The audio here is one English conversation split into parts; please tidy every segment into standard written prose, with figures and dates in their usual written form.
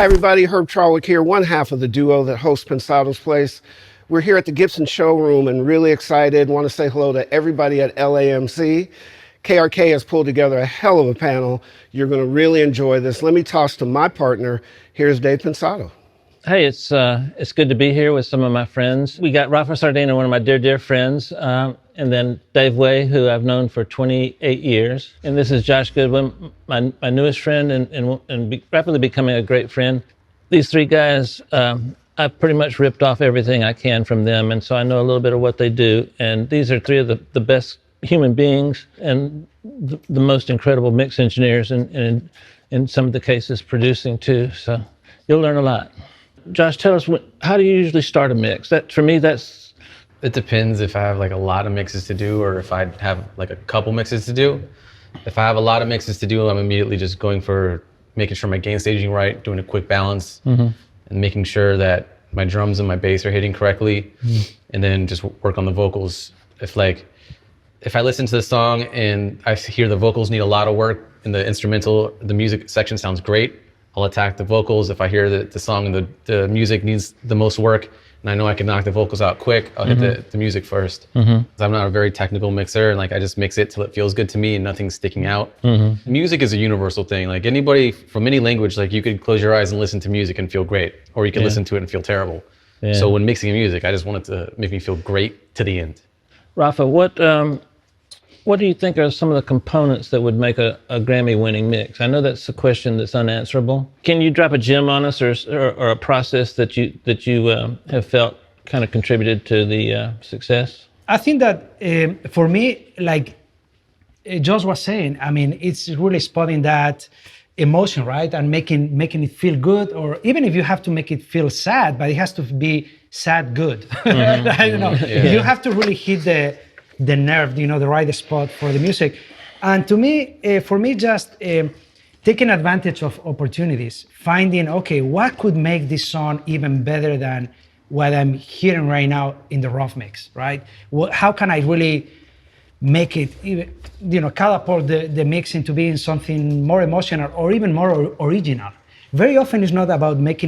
Hi, everybody. Herb Charwick here, one half of the duo that hosts Pensado's Place. We're here at the Gibson showroom and really excited. Want to say hello to everybody at LAMC. KRK has pulled together a hell of a panel. You're going to really enjoy this. Let me toss to my partner. Here's Dave Pensado. Hey, it's good to be here with some of my friends. We got Rafa Sardina, one of my dear friends, and then Dave Way, who I've known for 28 years. And this is Josh Goodwin, my newest friend and rapidly becoming a great friend. These three guys, I've pretty much ripped off everything I can from them, and so I know a little bit of what they do. And these are three of the best human beings and the most incredible mix engineers, and in some of the cases producing too. So you'll learn a lot. Josh, tell us, how do you usually start a mix? That, for me, that's... It depends if I have like a lot of mixes to do or if I have like a couple mixes to do. If I have a lot of mixes to do, I'm immediately just going for making sure my gain staging right, doing a quick balance, and making sure that my drums and my bass are hitting correctly, and then just work on the vocals. If I listen to the song and I hear the vocals need a lot of work and the instrumental, the music section sounds great, I'll attack the vocals. If I hear that the song and the music needs the most work and I know I can knock the vocals out quick, I'll hit the music first. I'm not a very technical mixer, and I just mix it till it feels good to me and nothing's sticking out. Music is a universal thing. Like anybody from any language, like you could close your eyes and listen to music and feel great, or you can listen to it and feel terrible. So when mixing music, I just want it to make me feel great to the end. Rafa, what do you think are some of the components that would make a Grammy-winning mix? I know that's a question that's unanswerable. Can you drop a gem on us, or a process that you have felt kind of contributed to the success? I think that for me, like Josh was saying, I mean, it's really spotting that emotion, right, and making it feel good, or even if you have to make it feel sad, but it has to be sad good. You have to really hit the nerve, the right spot for the music. And to me, for me, just taking advantage of opportunities, finding, okay, what could make this song even better than what I'm hearing right now in the rough mix, right? How can I really make it, catapult the mix into being something more emotional or even more original? Very often it's not about not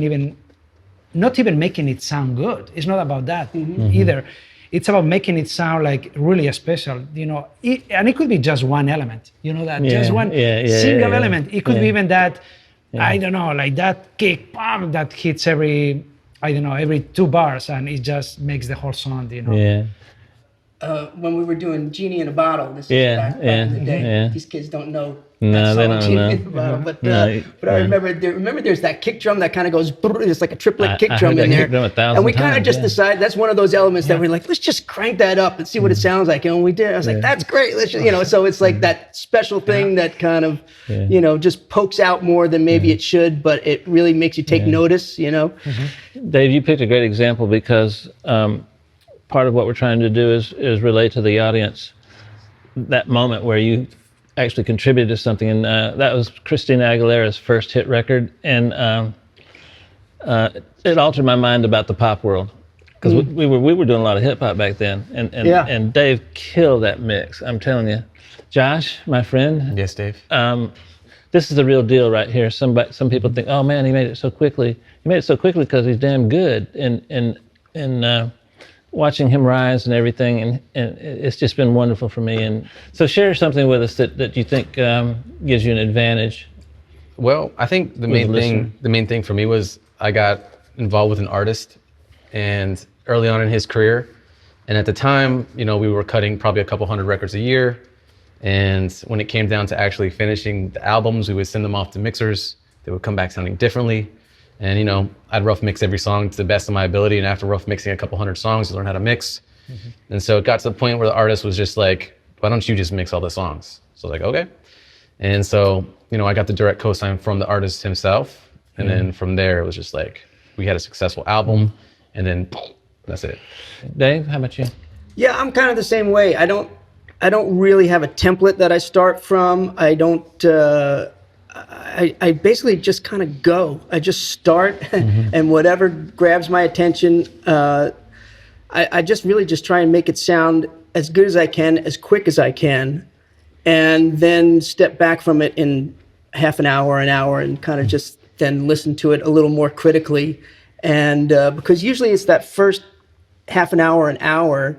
even making it sound good. It's not about that either. It's about making it sound like really special, and it could be just one element, just one single element. It could be even that, I don't know, like that kick, bam, that hits every 2 bars, and it just makes the whole song, When we were doing Genie in a Bottle, this is back in the day. These kids don't know. No, they don't know. In a Bottle, but I remember there's that kick drum that kind of goes, it's like a triplet kick drum in there. And we kind of just decided that's one of those elements that we're like, let's just crank that up and see what it sounds like. And when we did, I was like, that's great. Let's just, so it's like that special thing that kind of, just pokes out more than maybe it should, but it really makes you take notice, Dave, you picked a great example because part of what we're trying to do is relate to the audience that moment where you actually contributed to something, and that was Christina Aguilera's first hit record, and it altered my mind about the pop world, because we were doing a lot of hip hop back then, and Dave killed that mix. I'm telling you, Josh, my friend. Yes, Dave. This is the real deal right here. Some people think, oh man, he made it so quickly. He made it so quickly because he's damn good, and watching him rise and everything, and it's just been wonderful for me. And so share something with us that you think gives you an advantage. Well, I think the main thing for me was I got involved with an artist, and early on in his career, and at the time, we were cutting probably a couple hundred records a year, and when it came down to actually finishing the albums, we would send them off to mixers. They would come back sounding differently. And, I'd rough mix every song to the best of my ability. And after rough mixing a couple hundred songs, you learn how to mix. And so it got to the point where the artist was just like, why don't you just mix all the songs? So I was like, okay. And so, I got the direct cosign from the artist himself. And then from there, it was just like, we had a successful album. And then that's it. Dave, how about you? Yeah, I'm kind of the same way. I don't really have a template that I start from. I don't... I basically just kind of go. I just start, and whatever grabs my attention, I just really just try and make it sound as good as I can, as quick as I can, and then step back from it in half an hour, and kind of just then listen to it a little more critically. And because usually it's that first half an hour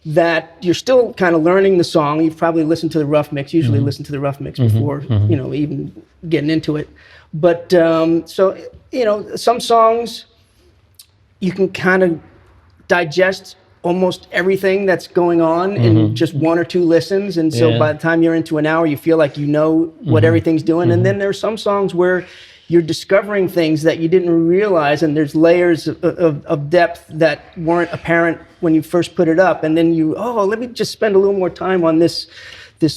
that you're still kind of learning the song. You've probably listened to the rough mix, usually listen to the rough mix before, even getting into it. But so, some songs you can kind of digest almost everything that's going on in just one or two listens. And so by the time you're into an hour, you feel like you know what everything's doing. And then there's some songs where you're discovering things that you didn't realize, and there's layers of depth that weren't apparent when you first put it up. And then let me just spend a little more time on this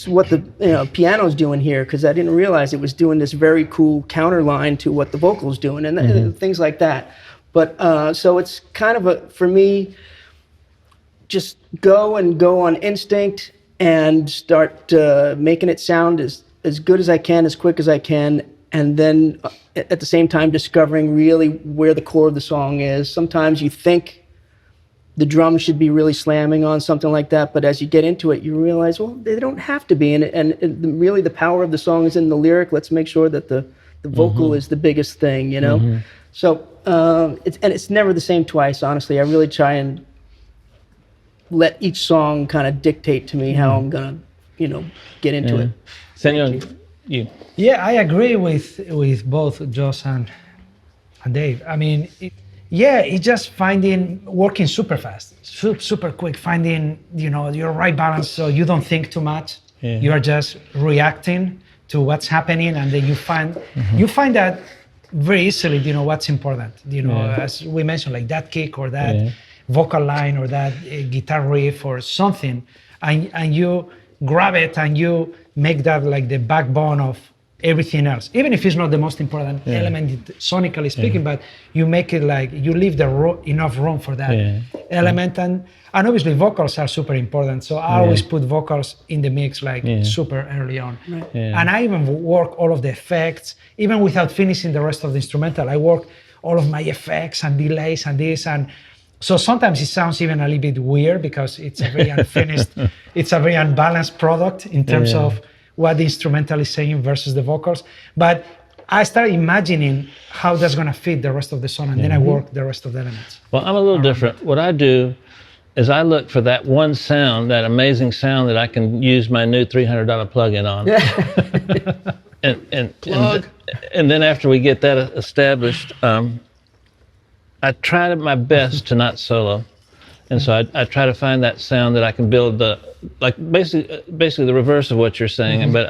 what the piano's doing here, because I didn't realize it was doing this very cool counter line to what the vocal's doing, and things like that. But so it's kind of for me, just go on instinct and start making it sound as good as I can, as quick as I can, and then at the same time discovering really where the core of the song is. Sometimes you think the drums should be really slamming on something like that, but as you get into it, you realize, well, they don't have to be. And really the power of the song is in the lyric. Let's make sure that the vocal is the biggest thing, So it's never the same twice, honestly. I really try and let each song kind of dictate to me how I'm gonna, get into it. Senor, you. Yeah, I agree with both Josh and Dave. I mean, it's just working super fast, super quick, finding your right balance, so you don't think too much. Yeah. You are just reacting to what's happening, and then you find that very easily. What's important. As we mentioned, like that kick or that vocal line or that guitar riff or something, and you grab it and you make that like the backbone of everything else, even if it's not the most important element sonically speaking, but you make it like you leave enough room for that element, and obviously vocals are super important, so I always put vocals in the mix like super early on. And I even work all of the effects even without finishing the rest of the instrumental. I work all of my effects and delays and this, and so sometimes it sounds even a little bit weird because it's a very unfinished, it's a very unbalanced product in terms of what the instrumental is saying versus the vocals. But I start imagining how that's going to fit the rest of the song, and then I work the rest of the elements. Well, I'm a little different. What I do is I look for that one sound, that amazing sound that I can use my new $300 plug-in on. And then after we get that established, I tried my best to not solo. And so I try to find that sound that I can build basically the reverse of what you're saying. But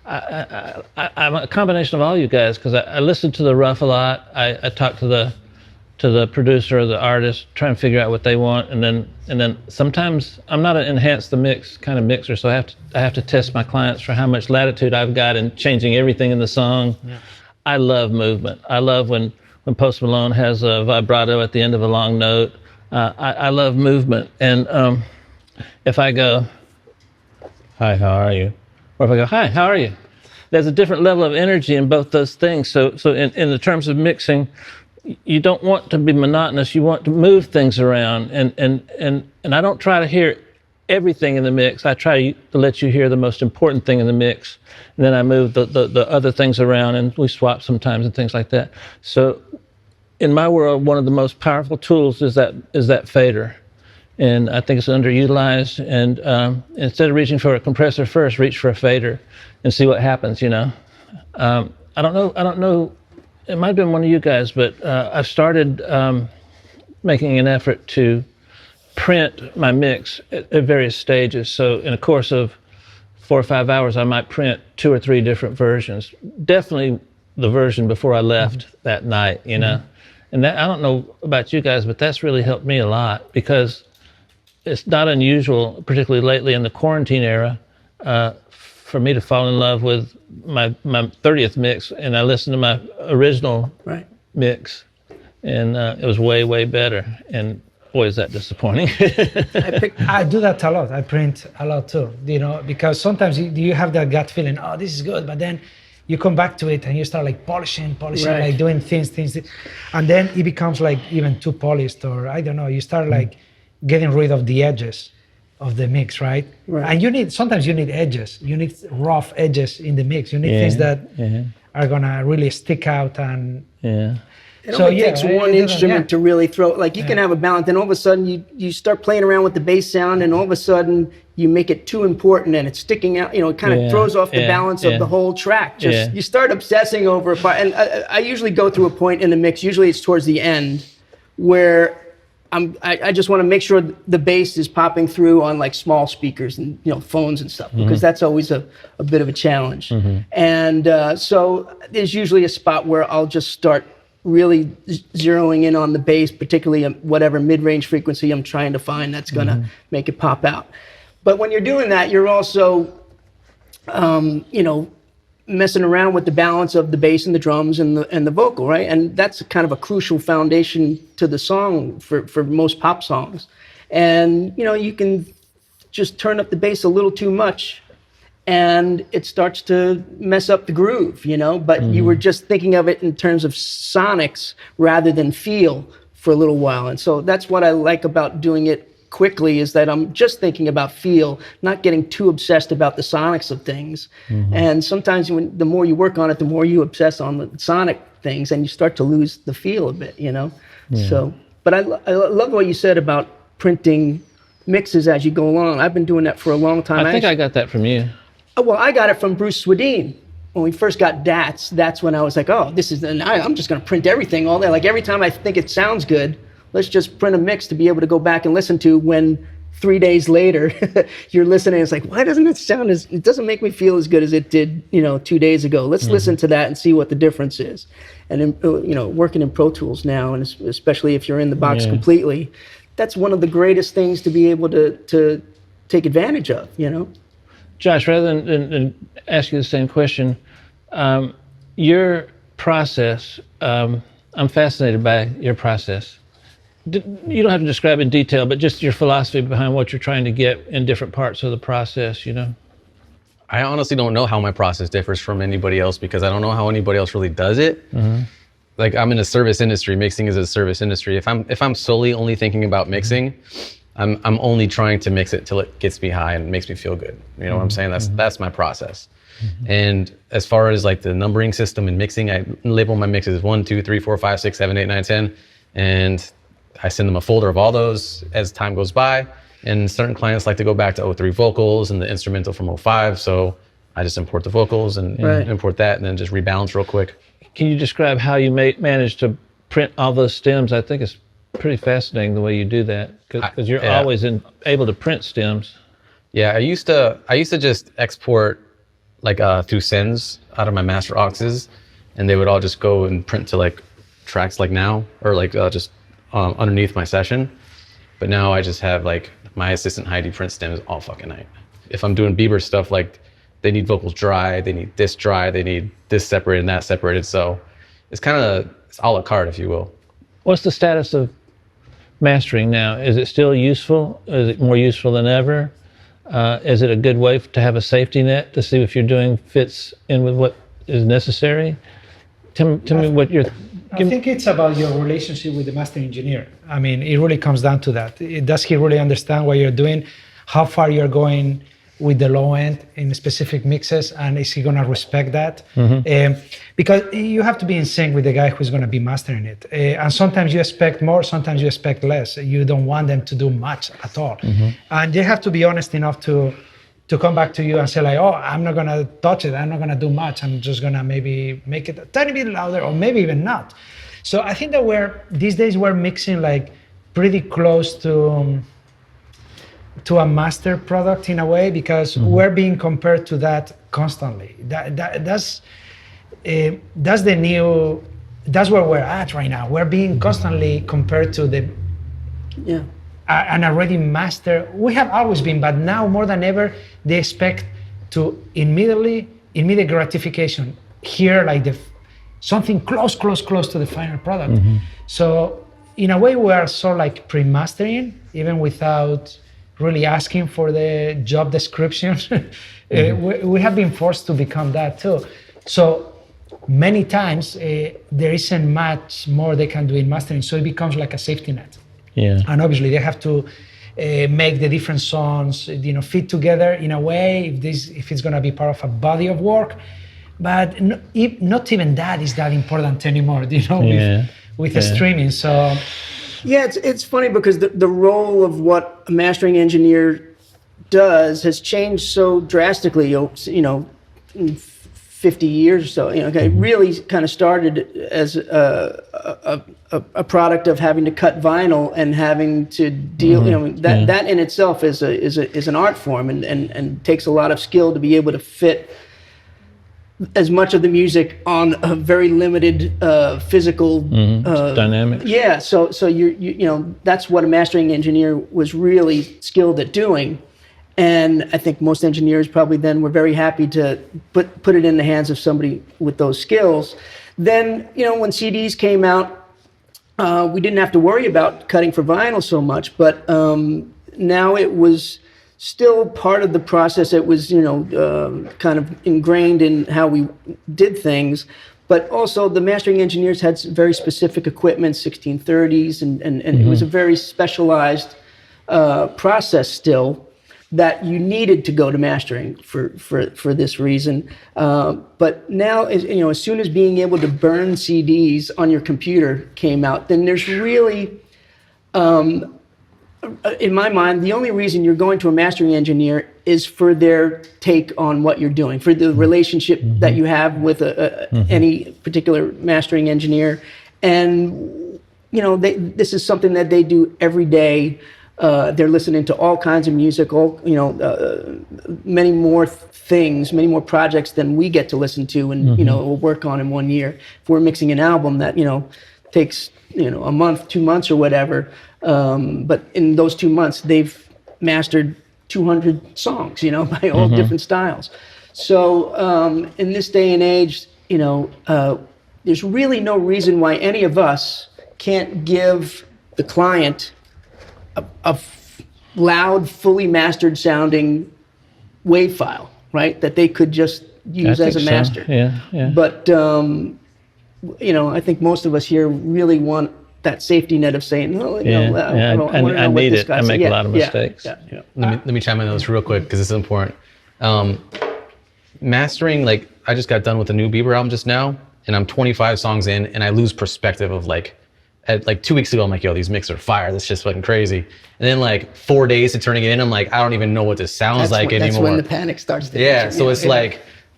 I'm a combination of all you guys, because I listen to the rough a lot. I talk to the producer or the artist, try and figure out what they want, and then sometimes I'm not an enhance the mix kind of mixer, so I have to test my clients for how much latitude I've got in changing everything in the song. I love movement. I love when Post Malone has a vibrato at the end of a long note. I love movement, and if I go, "Hi, how are you?" or if I go, "Hi, how are you?" there's a different level of energy in both those things. So in the terms of mixing, you don't want to be monotonous. You want to move things around, and I don't try to hear everything in the mix. I try to let you hear the most important thing in the mix, and then I move the other things around, and we swap sometimes and things like that. So in my world, one of the most powerful tools is that fader, and I think it's underutilized. And instead of reaching for a compressor first, reach for a fader and see what happens. I don't know. It might have been one of you guys, but I've started making an effort to print my mix at various stages. So in a course of 4 or 5 hours, I might print 2 or 3 different versions. Definitely the version before I left that night, And that, I don't know about you guys, but that's really helped me a lot, because it's not unusual, particularly lately in the quarantine era, for me to fall in love with my 30th mix, and I listened to my original mix, and it was way, way better. And boy, is that disappointing. I do that a lot. I print a lot too, because sometimes you have that gut feeling, oh, this is good, but then you come back to it and you start like polishing, like doing things, and then it becomes like even too polished, or I don't know, you start like getting rid of the edges of the mix, right? And sometimes you need edges. You need rough edges in the mix. You need things that are gonna really stick out. And it only takes one instrument to really throw. Like you can have a balance, then all of a sudden you start playing around with the bass sound, and all of a sudden you make it too important, and it's sticking out. You know, it kind of throws off the balance of the whole track. Just you start obsessing over a part, and I usually go through a point in the mix. Usually it's towards the end where I just want to make sure the bass is popping through on like small speakers and phones and stuff, because that's always a bit of a challenge. And so there's usually a spot where I'll just start really zeroing in on the bass, particularly whatever mid-range frequency I'm trying to find that's going to make it pop out. But when you're doing that, you're also, messing around with the balance of the bass and the drums and the vocal, right? And that's kind of a crucial foundation to the song for most pop songs. And, you can just turn up the bass a little too much and it starts to mess up the groove, but you were just thinking of it in terms of sonics rather than feel for a little while. And so that's what I like about doing it quickly, is that I'm just thinking about feel, not getting too obsessed about the sonics of things. And sometimes the more you work on it, the more you obsess on the sonic things, and you start to lose the feel a bit, So, but I love what you said about printing mixes as you go along. I've been doing that for a long time. I think I got that from you. Well, I got it from Bruce Swedien. When we first got DATs, that's when I was like, I'm just going to print everything all day. Like every time I think it sounds good, let's just print a mix to be able to go back and listen to when 3 days later you're listening. It's like, why doesn't it sound it doesn't make me feel as good as it did, 2 days ago. Let's listen to that and see what the difference is. And, working in Pro Tools now, and especially if you're in the box completely, that's one of the greatest things to be able to take advantage of, Josh, rather than ask you the same question, your process, I'm fascinated by your process. You don't have to describe in detail, but just your philosophy behind what you're trying to get in different parts of the process, I honestly don't know how my process differs from anybody else, because I don't know how anybody else really does it. Like I'm in a service industry, mixing is a service industry. If I'm solely only thinking about mixing, I'm only trying to mix it till it gets me high and makes me feel good. You know what I'm saying? That's my process. And as far as like the numbering system and mixing, I label my mixes 1, 2, 3, 4, 5, 6, 7, 8, 9, 10, and I send them a folder of all those as time goes by. And certain clients like to go back to 03 vocals and the instrumental from 05. So I just import the vocals and import that, and then just rebalance real quick. Can you describe how you managed to print all those stems? I think it's pretty fascinating the way you do that, because you're always able to print stems. Yeah, I used to just export like through sends out of my master auxes, and they would all just go and print to like tracks like now, or like just underneath my session. But now I just have like my assistant Heidi print stems all fucking night. If I'm doing Bieber stuff, like they need vocals dry, they need this dry, they need this separated and that separated. So it's a la carte, if you will. What's the status of mastering now? Is it still useful? Is it more useful than ever? Is it a good way to have a safety net to see if you're doing fits in with what is necessary? Tell me what you're... I think it's about your relationship with the master engineer. I mean, it really comes down to that. Does he really understand what you're doing? How far you're going with the low end in specific mixes, and is he going to respect that? Because you have to be in sync with the guy who's going to be mastering it. And sometimes you expect more, sometimes you expect less. You don't want them to do much at all. And they have to be honest enough to come back to you and say like, I'm not going to touch it. I'm not going to do much. I'm just going to maybe make it a tiny bit louder, or maybe even not. So I think that these days we're mixing like pretty close to a master product in a way, because we're being compared to that constantly. That's where we're at right now. We're being constantly compared to an already master. We have always been, but now more than ever, they expect to immediate gratification. Here, like something close to the final product. So in a way, we are sort of like pre-mastering, even without really asking for the job description. We have been forced to become that too. So many times there isn't much more they can do in mastering, so it becomes like a safety net. And obviously they have to make the different songs, fit together in a way. If it's going to be part of a body of work, but not even that is that important anymore, with the streaming. So yeah, it's funny because the role of what a mastering engineer does has changed so drastically, 50 years or so. It really kind of started as a product of having to cut vinyl and having to deal. That in itself is an art form and takes a lot of skill to be able to fit as much of the music on a very limited physical dynamics. Yeah, so you that's what a mastering engineer was really skilled at doing. And I think most engineers probably then were very happy to put it in the hands of somebody with those skills. Then, when CDs came out, we didn't have to worry about cutting for vinyl so much, but now it was still part of the process. It was, kind of ingrained in how we did things. But also the mastering engineers had some very specific equipment, 1630s, and it was a very specialized process still, that you needed to go to mastering for this reason. But now, as soon as being able to burn CDs on your computer came out, then there's really, in my mind, the only reason you're going to a mastering engineer is for their take on what you're doing, for the relationship that you have with any particular mastering engineer. And, this is something that they do every day. They're listening to all kinds of music, many more things, many more projects than we get to listen to and, we'll work on in 1 year. If we're mixing an album that, takes, a month, 2 months or whatever. But in those 2 months, they've mastered 200 songs, by all different styles. So in this day and age, there's really no reason why any of us can't give the client a loud, fully mastered sounding WAV file, right? That they could just use as a master. So. Yeah. But, I think most of us here really want that safety net of saying, I need it. I make a lot of mistakes. Yeah. Let me chime in on this real quick because this is important. Mastering, I just got done with a new Bieber album just now, and I'm 25 songs in, and I lose perspective of 2 weeks ago, I'm like, yo, these mixes are fire. That's just fucking crazy. And then 4 days to turning it in, I'm like, I don't even know what this sounds anymore. That's when the panic starts to hit. So it's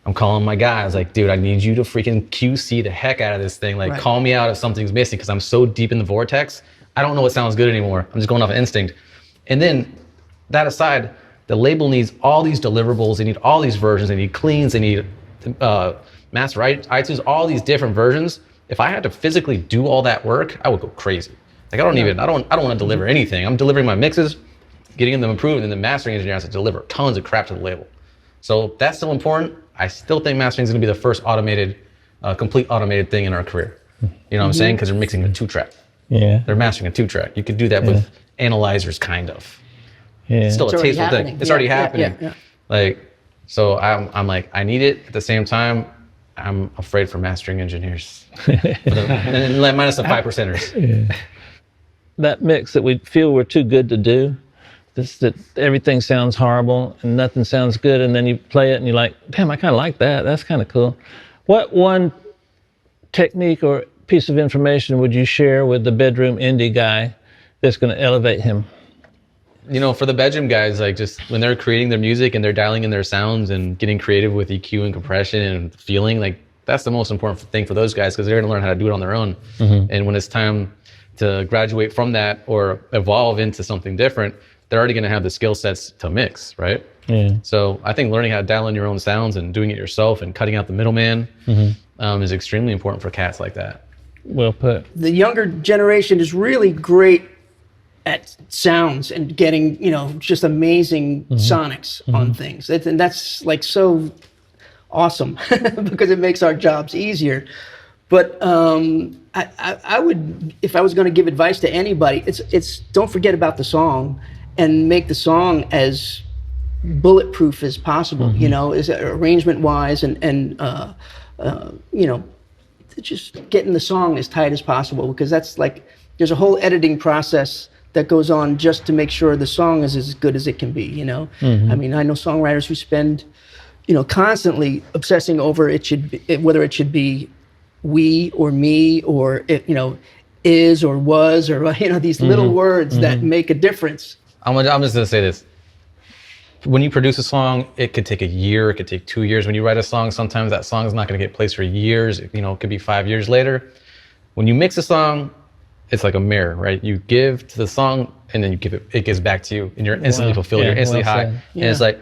I'm calling my guy. I was like, dude, I need you to freaking QC the heck out of this thing. Call me out if something's missing because I'm so deep in the vortex. I don't know what sounds good anymore. I'm just going off instinct. And then that aside, the label needs all these deliverables. They need all these versions. They need cleans. They need master iTunes, all these different versions. If I had to physically do all that work, I would go crazy. I don't want to deliver anything. I'm delivering my mixes, getting them approved, and the mastering engineer has to deliver tons of crap to the label. So that's still important. I still think mastering is going to be the first complete automated thing in our career. You know what I'm saying? Because they're mixing a 2-track. Yeah. They're mastering a 2-track. You could do that with analyzers, kind of. Yeah. It's still a tasteful thing. It's already happening. Yeah. So I'm like, I need it. At the same time, I'm afraid for mastering engineers. and minus the 5%ers. Yeah. That mix that we feel we're too good to do, that everything sounds horrible and nothing sounds good, and then you play it and you're like, damn, I kind of like that. That's kind of cool. What one technique or piece of information would you share with the bedroom indie guy that's going to elevate him? For the bedroom guys, just when they're creating their music and they're dialing in their sounds and getting creative with EQ and compression and feeling, that's the most important thing for those guys because they're going to learn how to do it on their own. And when it's time to graduate from that or evolve into something different, they're already going to have the skill sets to mix, right? Yeah. So I think learning how to dial in your own sounds and doing it yourself and cutting out the middleman is extremely important for cats like that. Well put. The younger generation is really great at sounds and getting, just amazing sonics on things. And that's so awesome because it makes our jobs easier. But I would, if I was going to give advice to anybody, it's don't forget about the song and make the song as bulletproof as possible, is arrangement wise and just getting the song as tight as possible because that's there's a whole editing process that goes on just to make sure the song is as good as it can be, I mean, I know songwriters who spend constantly obsessing over whether it should be we or me or is or was or these little words that make a difference. I'm just gonna say this. When you produce a song, it could take a year, it could take 2 years. When you write a song, sometimes that song is not gonna get placed for years. It could be 5 years later. When you mix a song, it's like a mirror, right? You give to the song and then it gives back to you and you're instantly fulfilled, you're instantly high. And it's like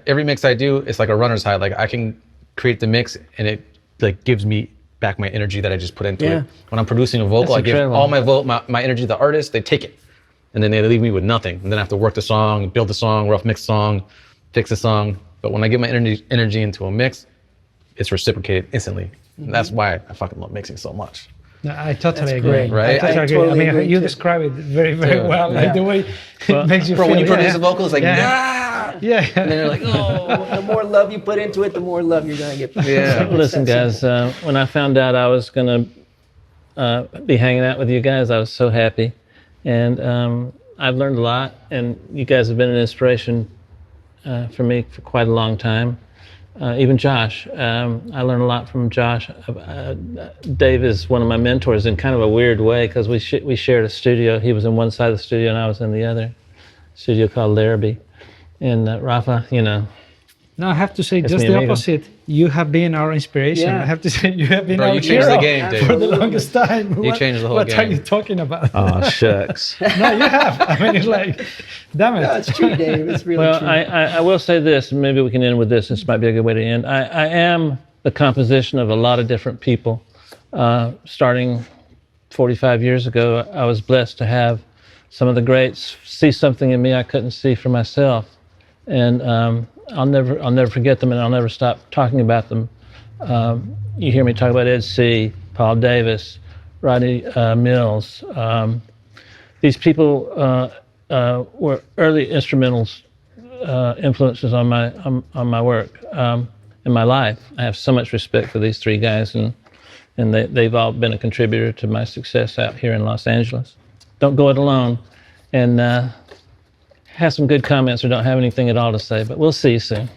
every mix I do, it's like a runner's high. Like I can create the mix and it like gives me back my energy that I just put into it. When I'm producing a vocal, I give all my energy to the artist, they take it. And then they leave me with nothing. And then I have to work the song, build the song, rough mix the song, fix the song. But when I get my energy into a mix, it's reciprocated instantly. And that's why I fucking love mixing so much. No, I totally agree. Great. Right? I totally agree. You describe it very, very well. Like the way it makes you feel. When you produce a vocal, it's like, yeah. And then they're like, The more love you put into it, the more love you're going to get. Listen, guys, when I found out I was going to be hanging out with you guys, I was so happy. And I've learned a lot, and you guys have been an inspiration for me for quite a long time. Even Josh, I learned a lot from Josh. Dave is one of my mentors in kind of a weird way because we shared a studio. He was in one side of the studio and I was in the other. Studio called Larrabee. And Rafa, No, I have to say just the opposite. You have been our inspiration. I have to say you have been our you changed hero the game, Dave. for the longest time. You changed the whole game. What are you talking about? Oh, shucks. No, you have. I mean, it's like, damn it. No, it's true, Dave. It's really Well, true. I will say this, and maybe we can end with this. This might be a good way to end. I am the composition of a lot of different people. Starting 45 years ago, I was blessed to have some of the greats see something in me I couldn't see for myself. And I'll never forget them, and I'll never stop talking about them. You hear me talk about Ed C., Paul Davis, Rodney Mills. These people were early instrumentals, influences on my work, in my life. I have so much respect for these three guys, and they've all been a contributor to my success out here in Los Angeles. Don't go it alone, and have some good comments or don't have anything at all to say, but we'll see you soon.